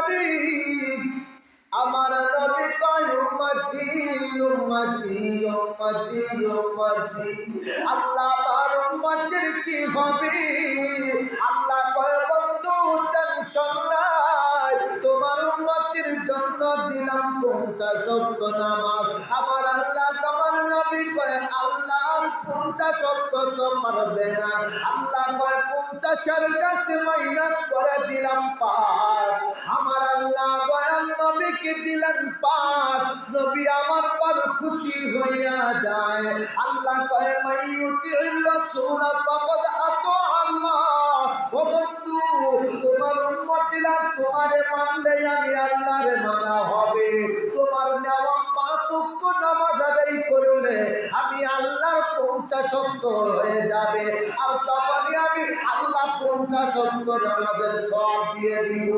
মালিক আমার নবী কয় উম্মতি উম্মতি উম্মতি উম্মতি আল্লাহ আমার উম্মতের কি হবে আল্লাহ কয় বন্ধু টেনশন নাই তোমার উম্মতের জন্য দিলাম 50 ওয়াক্ত নামাজ আমার আল্লাহ তোমার নবী কয় আল্লাহ 50 ওয়াক্ত তো পারবে না আল্লাহ কয় 50 এর কাছে মাইনাস করে দিলাম 5 আমার আল্লাহ দয়াল নবীকে দিলেন 5 নবী আমার পর খুশি হইয়া যায় আল্লাহ কয় মাইয়ুতির রাসূল ফাকাদ আতা আল্লাহ ও বন্ধু তোমার উম্মতিরা তোমারে মানলে আমি আল্লাহরে মানা হবে তোমার নেওয়া 5 ওয়াক্ত নামাজ আদায় করলে আমি আল্লাহর 50 ওয়াক্ত হয়ে যাবে আর তখনই আমি আল্লাহ 50 ওয়াক্ত নামাজের সওয়াব দিয়ে দিব।